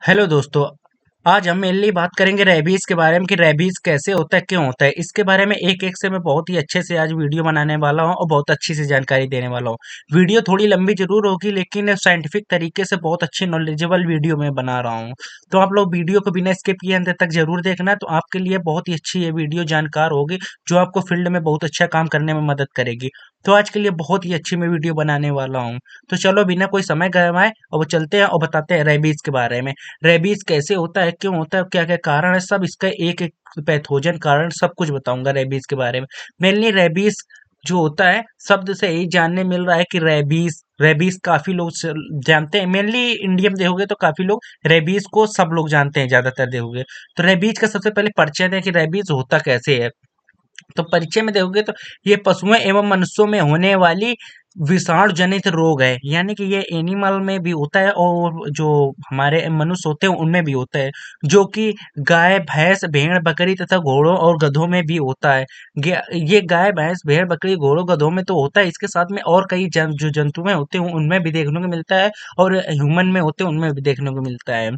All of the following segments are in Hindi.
हेलो दोस्तों। आज हम मेनली बात करेंगे रेबीज के बारे में कि रेबीज कैसे होता है, क्यों होता है। इसके बारे में एक एक से मैं बहुत ही अच्छे से आज वीडियो बनाने वाला हूं और बहुत अच्छी सी जानकारी देने वाला हूं। वीडियो थोड़ी लंबी जरूर होगी लेकिन साइंटिफिक तरीके से बहुत अच्छी नॉलेजेबल वीडियो मैं बना रहा हूं। तो आप लोग वीडियो को बिना स्किप किए अंत तक जरूर देखना, तो आपके लिए बहुत ही अच्छी ये वीडियो जानकार होगी जो आपको फील्ड में बहुत अच्छा काम करने में मदद करेगी। तो आज के लिए बहुत ही अच्छी मैं वीडियो बनाने वाला हूँ। तो चलो बिना कोई समय गवाए और वो चलते हैं और बताते हैं रेबीज के बारे में। रेबीज कैसे होता है, क्यों होता है, क्या क्या कारण है, सब इसका एक एक पैथोजन कारण सब कुछ बताऊंगा रेबीज के बारे में। मेनली रेबीज जो होता है, शब्द से यही जानने मिल रहा है कि रेबीज रेबीज काफी लोग जानते हैं। मेनली इंडिया में देखोगे तो काफी लोग रेबीज को सब लोग जानते हैं, ज्यादातर देखोगे। तो रेबीज का सबसे पहले परिचय दें कि रेबीज होता कैसे है। तो परिचय में देखोगे तो ये पशुओं एवं मनुष्यों में होने वाली विषाणु जनित रोग है, यानी कि ये एनिमल में भी होता है और जो हमारे मनुष्य होते हैं उनमें भी होता है। जो कि गाय भैंस भेड़ बकरी तथा घोड़ों और गधों में भी होता है। ये गाय भैंस भेड़ बकरी घोड़ों गधों में तो होता है, इसके साथ में और कई जो जंतुएं होते हैं उनमें भी देखने को मिलता है और ह्यूमन में होते हैं उनमें भी देखने को मिलता है।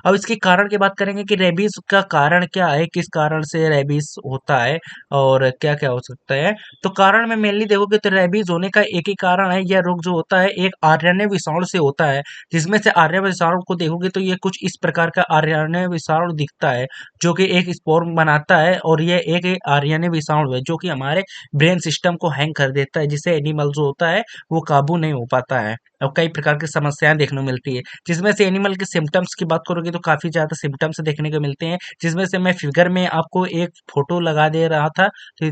अब इसके कारण की बात करेंगे कि रेबीज का कारण क्या है, किस कारण से रेबीज होता है और क्या क्या हो सकता है। तो कारण में मेनली देखोगे तो रेबीज होने का एक ही कारण है, यह रोग जो होता है एक आरएनए विषाणु से होता है। जिसमें से आरएनए विषाणु को देखोगे तो ये कुछ इस प्रकार का आरएनए विषाणु दिखता है जो कि एक स्पोर बनाता है, और ये एक आरएनए विषाणु है जो कि हमारे ब्रेन सिस्टम को हैंग कर देता है, जिससे एनिमल जो होता है वो काबू नहीं हो पाता है और कई प्रकार की समस्याएं देखने को मिलती है। जिसमें से एनिमल के सिम्टम्स की बात करोगे तो काफी ज्यादा सिम्टम्स देखने को मिलते हैं, जिसमें से मैं फिगर में आपको एक फोटो लगा दे रहा था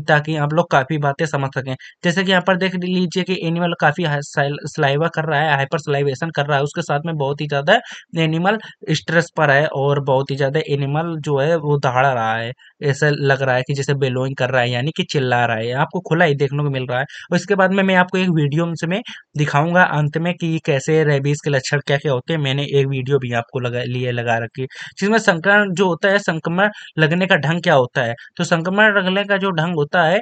ताकि आप लोग काफी बातें समझ सकें। जैसे कि यहाँ पर देख लीजिए कि एनिमल काफी सलाइवा कर रहा है, हाइपर सलाइवेशन कर रहा है, उसके साथ में बहुत ही ज्यादा एनिमल स्ट्रेस पर है और बहुत ही ज्यादा एनिमल जो है वो दहाड़ रहा है। ऐसा लग रहा है कि जैसे बेलोइंग कर रहा है, यानी कि चिल्ला रहा है। आपको खुला ही देखने को मिल रहा है। और इसके बाद में मैं आपको एक वीडियो में दिखाऊंगा अंत में कि कैसे रेबीज के लक्षण क्या क्या होते हैं। मैंने एक वीडियो भी आपको लगा रखी है जिसमें संक्रमण जो होता है, संक्रमण लगने का ढंग क्या होता है। तो संक्रमण लगने का जो ढंग होता है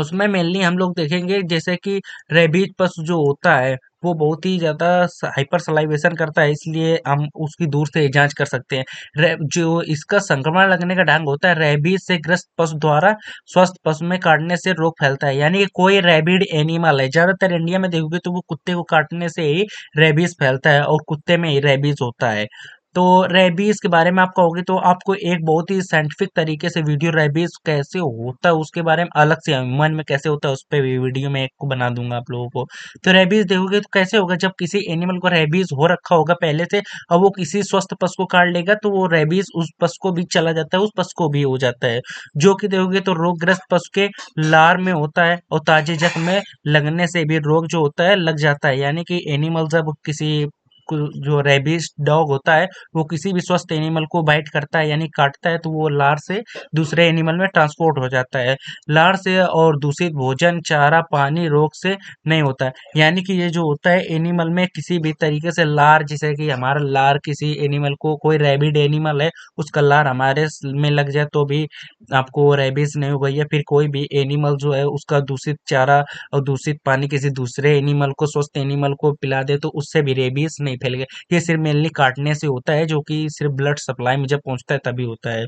उसमें मेनली हम लोग देखेंगे जैसे कि रेबीज पशु जो होता है वो बहुत ही ज्यादा हाइपर सलाइवेशन करता है, इसलिए हम उसकी दूर से जांच कर सकते हैं। जो इसका संक्रमण लगने का ढंग होता है, रेबीज से ग्रस्त पशु द्वारा स्वस्थ पशु में काटने से रोग फैलता है। यानी कि कोई रेबिड एनिमल है, ज्यादातर इंडिया में देखोगे तो वो कुत्ते को काटने से ही रेबीज फैलता है और कुत्ते में ही रेबीज होता है। तो रेबीज के बारे में आप कहोगे तो आपको एक बहुत ही साइंटिफिक तरीके से वीडियो रेबीज कैसे होता है उसके बारे में अलग से ह्यूमन में कैसे होता है उस पे भी वीडियो में एक को बना दूंगा आप लोगों को। तो रेबीज देखोगे तो कैसे होगा, जब किसी एनिमल को रेबीज हो रखा होगा पहले से और वो किसी स्वस्थ पशु को काट लेगा तो वो रेबीज उस पशु को भी चला जाता है, उस पशु को भी हो जाता है। जो कि देखोगे तो रोगग्रस्त पशु के लार में होता है और ताजे जख्म में लगने से भी रोग जो होता है लग जाता है। यानी कि एनिमल जब किसी जो रेबीज डॉग होता है वो किसी भी स्वस्थ एनिमल को बाइट करता है यानी काटता है तो वो लार से दूसरे एनिमल में ट्रांसपोर्ट हो जाता है। लार से और दूषित भोजन चारा पानी रोग से नहीं होता है। यानी कि ये जो होता है एनिमल में किसी भी तरीके से लार, जैसे कि हमारा लार किसी एनिमल को, कोई रेबिड एनिमल है उसका लार हमारे में लग जाए तो भी आपको रेबीज नहीं होगा। या फिर कोई भी एनिमल जो है उसका दूषित चारा और दूषित पानी किसी दूसरे एनिमल को, स्वस्थ एनिमल को पिला दे तो उससे भी रेबीज नहीं फैलेगा। ये सिर्फ मेनली काटने से होता है, जो कि सिर्फ ब्लड सप्लाई में जब पहुंचता है तभी होता है।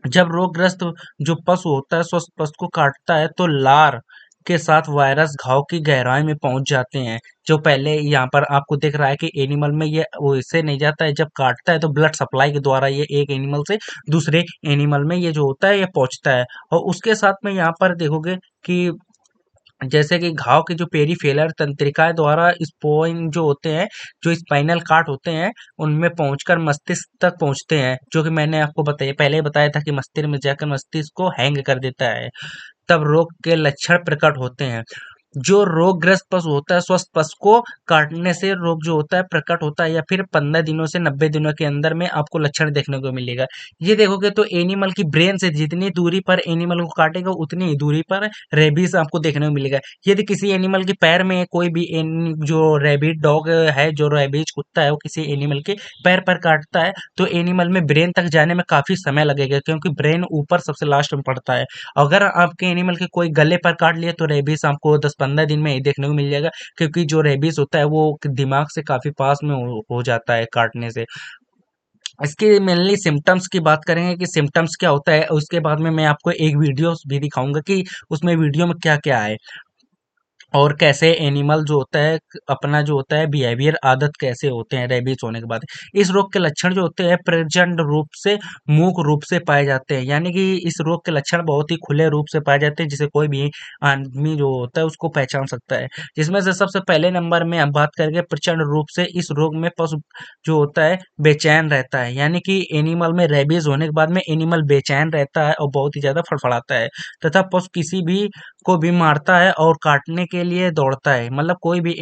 जब रोगग्रस्त जो पशु होता है स्वस्थ पशु को काटता है तो लार के साथ वायरस घाव की गहराई में पहुंच जाते हैं। जो पहले यहाँ पर आपको दिख रहा है कि एनिमल में ये वो इससे नहीं जाता है, जब काटता है तो ब्लड सप्लाई के द्वारा ये एक एनिमल से दूसरे एनिमल में ये जो होता है ये पहुंचता है। और उसके साथ में यहाँ पर देखोगे कि जैसे कि घाव के जो पेरीफेरल तंत्रिकाएं द्वारा स्पोइन जो होते हैं, जो स्पाइनल कार्ड होते हैं, उनमें पहुंचकर मस्तिष्क तक पहुंचते हैं। जो कि मैंने आपको बताया पहले ही बताया था कि मस्तिष्क में जाकर मस्तिष्क को हैंग कर देता है। तब रोग के लक्षण प्रकट होते हैं। जो रोगग्रस्त पशु होता है स्वस्थ पशु को काटने से रोग जो होता है प्रकट होता है, या फिर 15 दिनों से 90 दिनों के अंदर में आपको लक्षण देखने को मिलेगा। ये देखोगे तो एनिमल की ब्रेन से जितनी दूरी पर एनिमल को काटेगा उतनी ही दूरी पर रेबीज आपको देखने को मिलेगा। यदि किसी एनिमल के पैर में कोई भी जो रेबिड डॉग है, जो रेबीज कुत्ता है, वो किसी एनिमल के पैर पर काटता है तो एनिमल में ब्रेन तक जाने में काफी समय लगेगा, क्योंकि ब्रेन ऊपर सबसे लास्ट में पड़ता है। अगर आपके एनिमल के कोई गले पर काट लिया तो रेबीज आपको 10 15 दिन में ही देखने को मिल जाएगा, क्योंकि जो रेबीज होता है वो दिमाग से काफी पास में हो जाता है काटने से। इसके मेनली सिम्टम्स की बात करेंगे कि सिम्टम्स क्या होता है, उसके बाद में मैं आपको एक वीडियो भी दिखाऊंगा कि उसमें वीडियो में क्या क्या है, और कैसे एनिमल जो होता है अपना जो होता है बिहेवियर आदत कैसे होते हैं रेबीज होने के बाद। इस रोग के लक्षण जो होते हैं प्रचंड रूप से मूक रूप से पाए जाते हैं, यानी कि इस रोग के लक्षण बहुत ही खुले रूप से पाए जाते हैं, जिसे कोई भी आदमी जो होता है उसको पहचान सकता है। जिसमें से सबसे पहले नंबर में हम बात करेंगे प्रचंड रूप से इस रोग में पशु जो होता है बेचैन रहता है, यानी कि एनिमल में रेबीज होने के बाद में एनिमल बेचैन रहता है और बहुत ही ज्यादा फड़फड़ाता है, तथा पशु किसी भी को भी मारता है और काटने के लिए दौड़ता है। मतलब कोई भी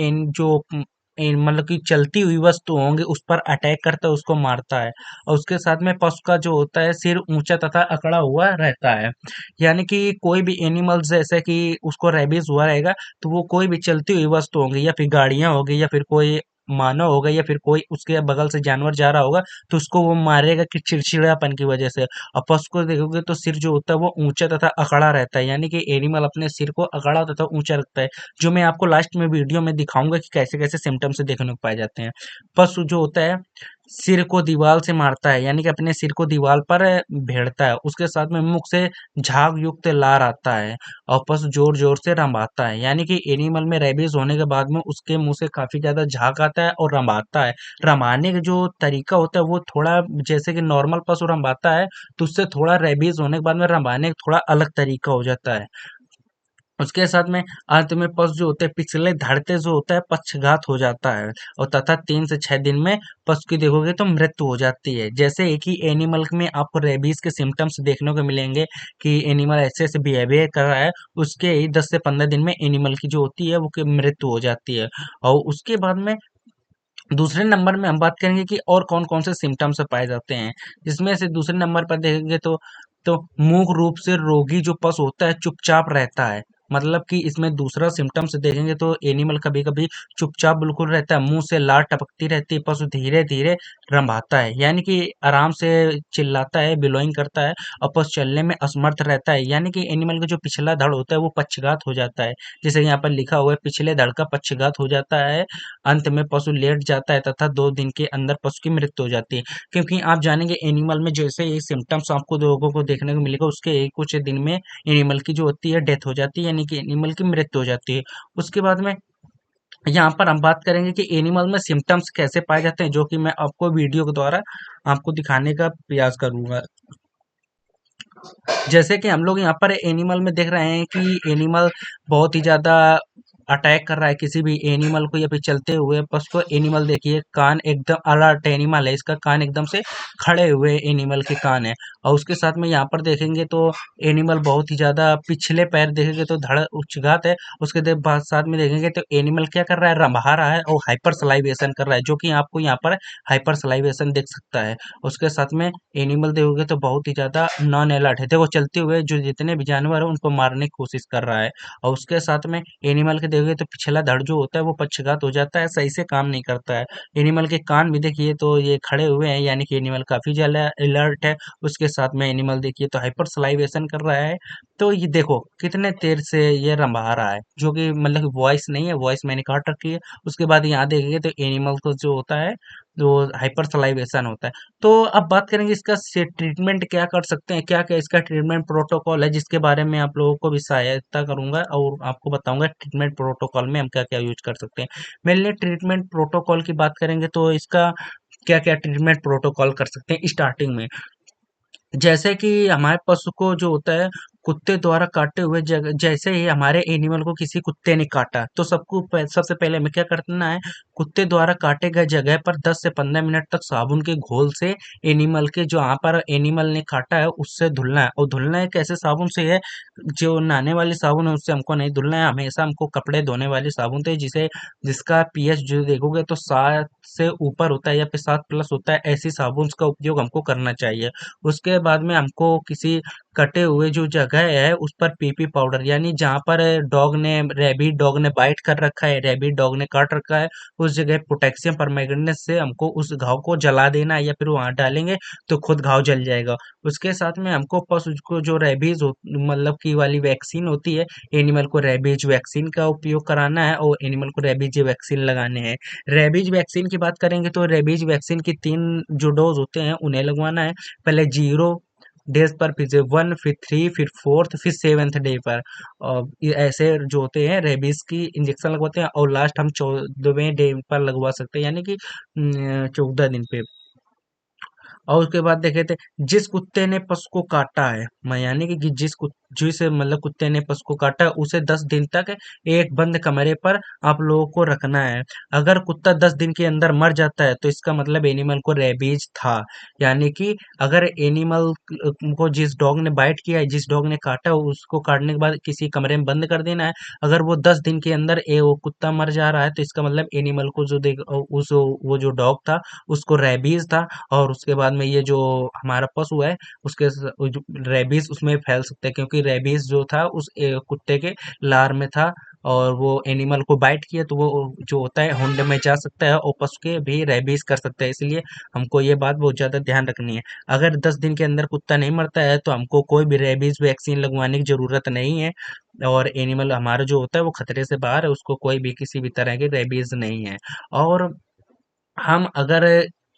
मतलब कि चलती हुई वस्तु होंगी उस पर अटैक करता है, उसको मारता है। और उसके साथ में पशु का जो होता है सिर ऊंचा तथा अकड़ा हुआ रहता है, यानी कि कोई भी एनिमल जैसे कि उसको रेबीज हुआ रहेगा तो वो कोई भी चलती हुई वस्तु होंगी, या फिर गाड़ियां होगी, या फिर कोई मानव होगा, या फिर कोई उसके बगल से जानवर जा रहा होगा, तो उसको वो मारेगा कि चिड़चिड़ापन की वजह से। और पशु को देखोगे तो सिर जो होता है वो ऊंचा तथा अकड़ा रहता है, यानी कि एनिमल अपने सिर को अकड़ा तथा ऊंचा रखता है, जो मैं आपको लास्ट में वीडियो में दिखाऊंगा कि कैसे कैसे सिम्टम्स देखने को पाए जाते हैं। पशु जो होता है सिर को दीवार से मारता है, यानी कि अपने सिर को दीवार पर भेड़ता है, उसके साथ में मुख से झाग युक्त लार आता है, और पशु जोर जोर से रंभाता है, यानी कि एनिमल में रेबीज होने के बाद में उसके मुंह से काफी ज्यादा झाग आता है और रंभाता है। रंभाने का जो तरीका होता है वो थोड़ा जैसे कि नॉर्मल पशु रंभाता है, तो उससे थोड़ा रेबीज होने के बाद में रंभाने का थोड़ा अलग तरीका हो जाता है। उसके साथ में अंत में पशु जो होते हैं पिछले धड़ते जो होता है पक्षघात हो जाता है, और तथा 3 से 6 दिन में पशु की देखोगे तो मृत्यु हो जाती है। जैसे एक ही एनिमल में आपको रेबीज के सिम्टम्स देखने को मिलेंगे कि एनिमल ऐसे ऐसे बिहेवियर कर रहा है, उसके ही 10 से 15 दिन में एनिमल की जो होती है वो की मृत्यु हो जाती है। और उसके बाद में दूसरे नंबर में हम बात करेंगे कि और कौन कौन से सिम्टम्स पाए जाते हैं, जिसमें से दूसरे नंबर पर देखेंगे तो मूक रूप से रोगी जो पशु होता है चुपचाप रहता है। मतलब कि इसमें दूसरा सिम्टम्स देखेंगे तो एनिमल कभी कभी चुपचाप बिल्कुल रहता है, मुंह से लार टपकती रहती है, पशु धीरे धीरे रंभाता है, यानी कि आराम से चिल्लाता है, बिलोइंग करता है, और पशु चलने में असमर्थ रहता है, यानी कि एनिमल का जो पिछला धड़ होता है वो पक्षघात हो जाता है। जैसे यहाँ पर लिखा हुआ है पिछले धड़ का पक्षघात हो जाता है, अंत में पशु लेट जाता है तथा 2 दिन के अंदर पशु की मृत्यु हो जाती है। क्योंकि आप जानेंगे एनिमल में जैसे ये सिम्टम्स आपको लोगों को देखने को मिलेगा उसके एक कुछ दिन में एनिमल की जो होती है डेथ हो जाती है, यानी कि एनिमल की मृत्यु हो जाती है। उसके बाद में यहाँ पर हम बात करेंगे कि एनिमल में सिम्टम्स कैसे पाए जाते हैं, जो कि मैं आपको वीडियो के द्वारा आपको दिखाने का प्रयास करूंगा। जैसे कि हम लोग यहाँ पर एनिमल में देख रहे हैं कि एनिमल बहुत ही ज़्यादा अटैक कर रहा है किसी भी एनिमल को, या फिर चलते हुए पशु को। एनिमल देखिए कान एकदम अलर्ट एनिमल है, इसका कान एकदम से खड़े हुए एनिमल के कान है। और उसके साथ में यहाँ पर देखेंगे तो एनिमल बहुत ही ज़्यादा पिछले पैर देखेंगे तो धड़ उचघात है। उसके बाद साथ में देखेंगे तो एनिमल क्या कर रहा है, रंभा रहा है और हाइपर सलाइवेशन कर रहा है, जो कि आपको यहाँ पर हाइपर सलाइवेशन देख सकता है। उसके साथ में एनिमल देखोगे तो बहुत ही ज़्यादा नॉन अलर्ट है, देखो चलते हुए जो जितने भी जानवर है उनको मारने की कोशिश कर रहा है। और उसके साथ में एनिमल के देखोगे तो पिछला धड़ जो होता है वो पक्षघात हो जाता है, सही से काम नहीं करता है। एनिमल के कान भी देखिए तो ये खड़े हुए हैं, यानी कि एनिमल काफी ज्यादा अलर्ट है। उसके साथ में एनिमल देखिए तो हाइपर सलाइवेशन कर रहा है। तो ये देखो कितने देर से ये रंभा रहा है, जो कि मतलब वॉइस नहीं है, वॉइस मैंने काट रखी है। उसके बाद यहाँ देखेंगे तो एनिमल को जो होता है जो हाइपर सलाइवेशन होता है। तो अब बात करेंगे इसका से ट्रीटमेंट क्या कर सकते हैं, क्या क्या इसका ट्रीटमेंट प्रोटोकॉल है, जिसके बारे में आप लोगों को भी सहायता करूंगा और आपको बताऊंगा ट्रीटमेंट प्रोटोकॉल में हम क्या क्या यूज कर सकते हैं। मेरे लिए ट्रीटमेंट प्रोटोकॉल की बात करेंगे तो इसका क्या क्या ट्रीटमेंट प्रोटोकॉल कर सकते हैं स्टार्टिंग में। जैसे कि हमारे पशु को जो होता है कुत्ते द्वारा काटे हुए जगह, जैसे ही हमारे एनिमल को किसी कुत्ते ने काटा तो सबसे पहले हमें क्या करना है, कुत्ते द्वारा काटे गए जगह पर 10 से 15 मिनट तक साबुन के घोल से एनिमल के जो यहाँ पर एनिमल ने काटा है उससे धुलना है। और धुलना है कैसे साबुन से है, जो नहाने वाली साबुन है उससे हमको नहीं धुलना है, हमेशा हमको कपड़े धोने वाली साबुन से जिसका पीएच जो देखोगे तो 7 से ऊपर होता है या फिर 7+ होता है, ऐसी साबुन का उपयोग हमको करना चाहिए। उसके बाद में हमको किसी कटे हुए जो जगह है उस पर पीपी पाउडर, यानी जहाँ पर रैबिड डॉग ने बाइट कर रखा है, रैबिड डॉग ने काट रखा है, उस जगह पोटेशियम परमैंगनेट से हमको उस घाव को जला देना है, या फिर वहां डालेंगे तो खुद घाव जल जाएगा। उसके साथ में हमको पशु को जो रेबीज मतलब की वाली वैक्सीन होती है, एनिमल को रेबीज वैक्सीन का उपयोग कराना है और एनिमल को रेबीज वैक्सीन लगाने हैं। रेबीज वैक्सीन की बात करेंगे तो रेबीज वैक्सीन की 3 जो डोज होते हैं उन्हें लगवाना है। पहले 0 डेज पर, फिर से 1, फिर 3, फिर 4th, फिर 7th डे पर। और ये ऐसे जो होते हैं रेबीज की इंजेक्शन लगवाते हैं, और लास्ट हम 14वें डे पर लगवा सकते हैं, यानी कि 14 दिन पे। और उसके बाद देखे थे, जिस कुत्ते ने पशु को काटा है, मैं यानी कि जिस मतलब कुत्ते ने पशु को काटा है उसे 10 दिन तक एक बंद कमरे पर आप लोगों को रखना है। अगर कुत्ता 10 दिन के अंदर मर जाता है तो इसका मतलब एनिमल को रेबीज था। यानी कि अगर एनिमल को जिस डॉग ने बाइट किया है, जिस डॉग ने काटा है, उसको काटने के बाद किसी कमरे में बंद कर देना है। अगर वो 10 दिन के अंदर वो कुत्ता मर जा रहा है तो इसका मतलब एनिमल को जो देख उस वो जो डॉग था उसको रेबीज था। और उसके बाद में ये जो हमारा पशु है उसके वो जो रेबीज उसमें फैल सकता है, क्योंकि रेबीज जो था उस कुत्ते के लार में था, और वो एनिमल को बाइट किया तो वो जो होता है हुंड में जा सकता है और पशु के भी रेबीज कर सकता है। इसलिए हमको ये बात बहुत ज़्यादा ध्यान रखनी है। अगर 10 दिन के अंदर कुत्ता नहीं मरता है तो हमको कोई भी रेबीज वैक्सीन लगवाने की ज़रूरत नहीं है, और एनिमल हमारा जो होता है वो खतरे से बाहर है, उसको कोई भी किसी भी तरह की रेबीज नहीं है। और हम अगर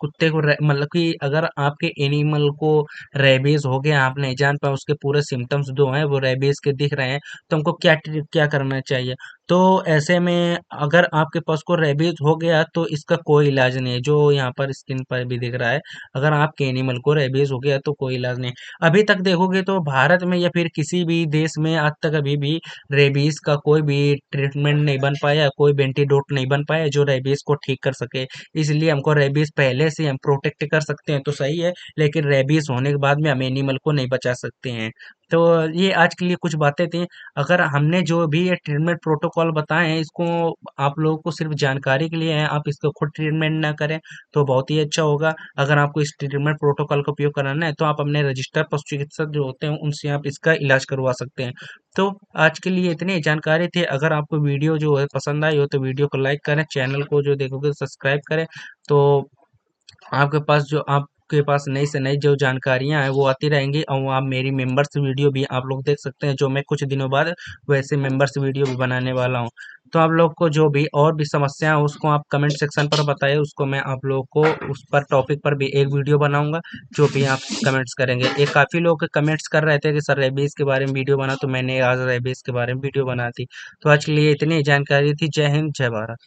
कुत्ते को मतलब कि अगर आपके एनिमल को रेबीज हो गया, आप नहीं जान पाए उसके पूरे सिम्टम्स जो हैं वो रेबीज के दिख रहे हैं, तो हमको क्या करना चाहिए? तो ऐसे में अगर आपके पास को रेबीज हो गया तो इसका कोई इलाज नहीं है, जो यहाँ पर स्क्रीन पर भी दिख रहा है। अगर आपके एनिमल को रेबीज हो गया तो कोई इलाज नहीं। अभी तक देखोगे तो भारत में या फिर किसी भी देश में आज तक अभी भी रेबीज का कोई भी ट्रीटमेंट नहीं बन पाया, कोई भी एंटीडोट नहीं बन पाया जो रेबीज को ठीक कर सके। इसलिए हमको रेबीज पहले से हम प्रोटेक्ट कर सकते हैं तो सही है, लेकिन रेबीज होने के बाद में हम एनिमल को नहीं बचा सकते हैं। तो ये आज के लिए कुछ बातें थी। अगर हमने जो भी ये ट्रीटमेंट प्रोटोकॉल बताए हैं इसको आप लोगों को सिर्फ जानकारी के लिए है, आप इसको खुद ट्रीटमेंट ना करें तो बहुत ही अच्छा होगा। अगर आपको इस ट्रीटमेंट प्रोटोकॉल का उपयोग कराना है तो आप अपने रजिस्टर्ड पशु चिकित्सक जो होते हैं उनसे आप इसका इलाज करवा सकते हैं। तो आज के लिए इतनी जानकारी थी। अगर आपको वीडियो जो है पसंद आई हो तो वीडियो को लाइक करें, चैनल को जो देखोगे सब्सक्राइब करें। तो आपके पास नई से नई जो जानकारियां हैं वो आती रहेंगी, और आप मेरी मेंबर्स वीडियो भी आप लोग देख सकते हैं, जो मैं कुछ दिनों बाद वैसे मेंबर्स वीडियो भी बनाने वाला हूं। तो आप लोग को जो भी और भी समस्या है उसको आप कमेंट सेक्शन पर बताइए, उसको मैं आप लोग को उस पर टॉपिक पर भी एक वीडियो बनाऊंगा, जो भी आप कमेंट्स करेंगे। ये काफ़ी लोग कमेंट्स कर रहे थे कि सर रेबीज़ के बारे में वीडियो बना, तो मैंने आज रेबीज़ के बारे में वीडियो बना दी। तो आज के लिए इतनी जानकारी थी। जय हिंद, जय भारत।